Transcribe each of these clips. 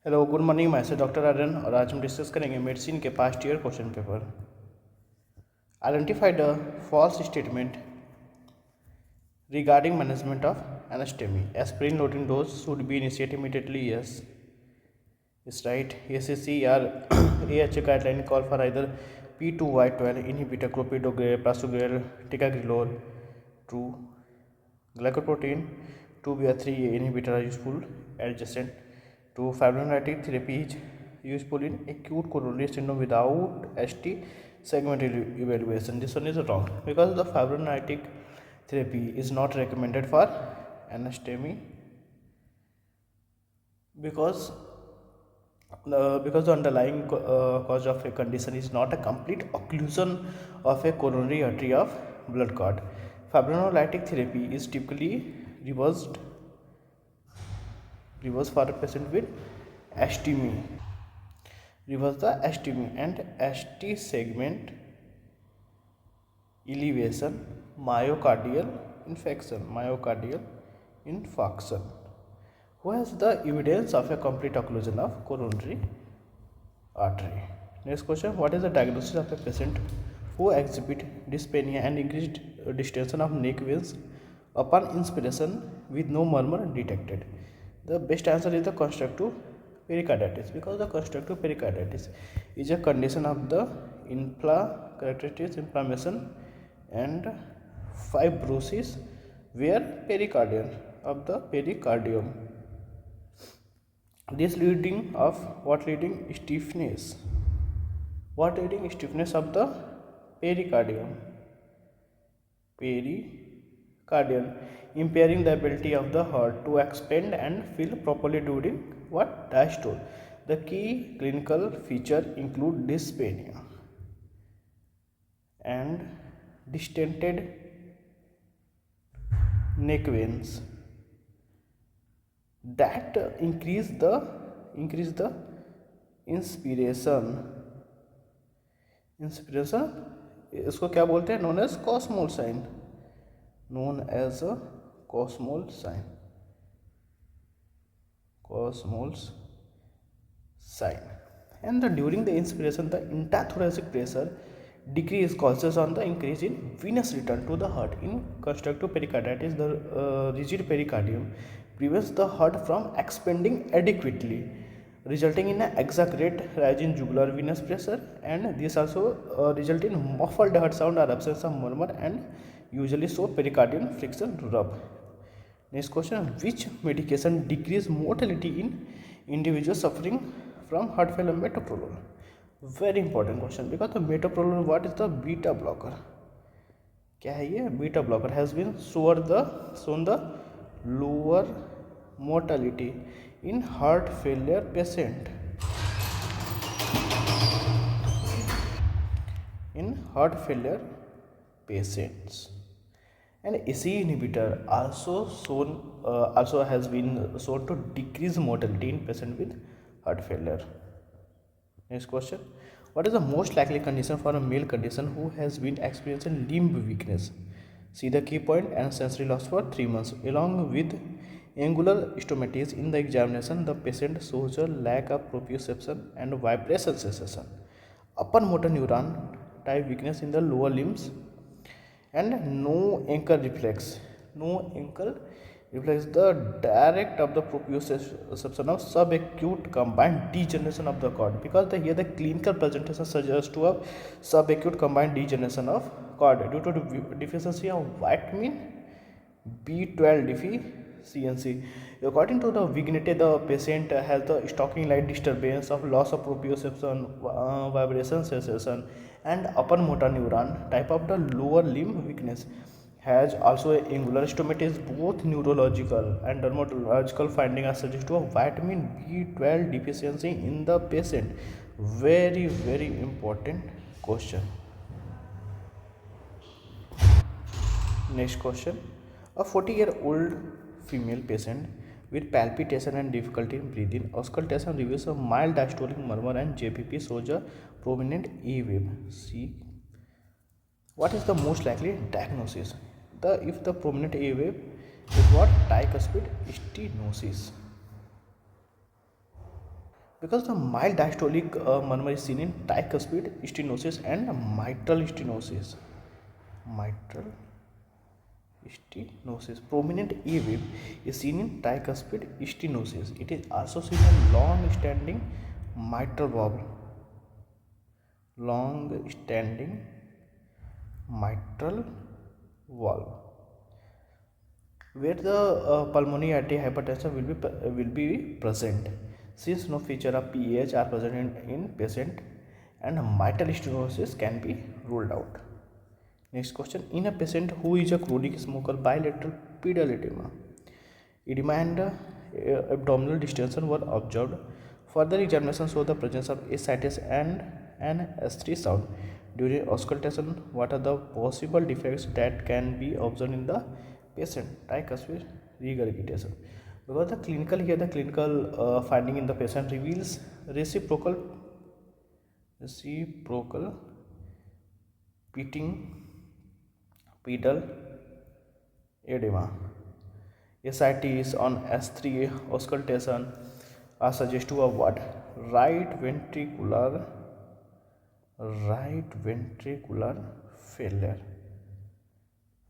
Hello good morning, मैं से doctor Aryan और आज हम डिस्कस करेंगे मेडिसिन के past year question paper. Identify the false statement regarding management of NSTEMI. Aspirin loading dose should be initiate immediately. Yes is right. ACC or AHA guideline call for either P2Y12 inhibitor, clopidogrel, prasugrel, ticagrelor. True. Glycoprotein 2B3 inhibitor are useful adjacent to fibrinolytic therapy is useful in acute coronary syndrome without ST segment evaluation. This one is wrong because the fibrinolytic therapy is not recommended for anastomia because because the underlying cause of a condition is not a complete occlusion of a coronary artery of blood clot. Fibrinolytic therapy is typically reversed for a patient with STEMI. Reverse the STEMI and ST segment elevation, myocardial infarction. Who has the evidence of a complete occlusion of coronary artery? Next question, what is the diagnosis of a patient who exhibit dyspnea and increased distension of neck veins upon inspiration with no murmur detected? The best answer is the constructive pericarditis, because the constructive pericarditis is a condition of the characteristics inflammation and fibrosis where pericardium of the pericardium. This leading of what leading stiffness? What leading stiffness of the pericardium? Pericardium, impairing the ability of the heart to expand and fill properly during what? Diastole. The key clinical feature include dyspnea and distended neck veins that increase the inspiration इसको क्या बोलते हैं? Known as a Kussmaul sign and during the inspiration the intrathoracic pressure decrease causes on the increase in venous return to the heart. In constructive pericarditis the rigid pericardium prevents the heart from expanding adequately, resulting in an exaggerate rise in jugular venous pressure, and this also result in muffled heart sound or absence of murmur and usually show pericardial friction rub. Next question, which medication decrease mortality in individuals suffering from heart failure? Metoprolol. Very important question because the metoprolol, what is the beta blocker? क्या है ये? Beta blocker has been shown the lower mortality in heart failure patients. And ACE inhibitor also has been shown to decrease mortality in patient with heart failure. Next question, what is the most likely condition for a male condition who has been experiencing limb weakness? See the key point, and sensory loss for 3 months along with angular stomatis. In the examination the patient shows a lack of proprioception and vibration cessation, upper motor neuron type weakness in the lower limbs, and no ankle reflex. The direct of the proprioception of subacute combined degeneration of the cord, because here the clinical presentation suggests to a subacute combined degeneration of cord due to deficiency of vitamin B12 deficiency. According to the vignette, the patient has the stalking light disturbance of loss of proprioception, vibration cessation, and upper motor neuron type of the lower limb weakness. Has also a angular stomatis. Both neurological and dermatological findings are suggested to a vitamin B12 deficiency in the patient. Very very important question. Next question, a 40-year-old female patient with palpitation and difficulty in breathing, auscultation reveals a mild diastolic murmur, and JPP shows a prominent E wave. See, what is the most likely diagnosis? If the prominent A wave is what? Tricuspid stenosis. because the mild diastolic murmur is seen in tricuspid stenosis and mitral stenosis. Mitral stenosis. Prominent A wave is seen in tricuspid stenosis. It is also seen in long-standing mitral valve. Long-standing mitral valve, where the pulmonary artery hypertension will be present, since no feature of PAH are present in patient, and mitral stenosis can be ruled out. Next question: in a patient who is a chronic smoker, bilateral pedal edema and abdominal distension were observed. Further examination showed the presence of ascites and an S3 sound. During auscultation, what are the possible defects that can be observed in the patient? Tricuspid regurgitation. Because the clinical finding in the patient reveals reciprocal pitting pedal edema. Ascites on S3 auscultation are suggestive of what? Right ventricular failure.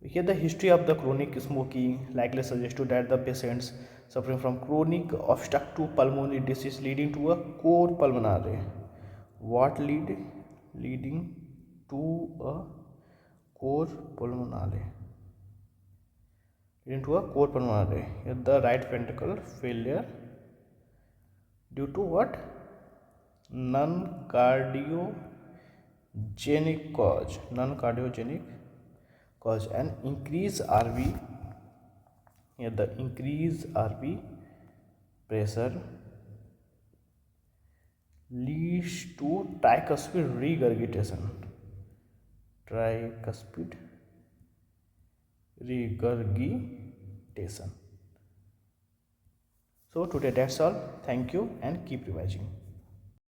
Here the history of the chronic smoking likely suggests that the patients suffering from chronic obstructive pulmonary disease leading to a core pulmonale. What leading to a core pulmonale? Leading to a core pulmonale. Here the right ventricular failure due to what? Non-cardiogenic cause, and increase RV. Here the increased RV pressure leads to tricuspid regurgitation. So today that's all. Thank you and keep revising.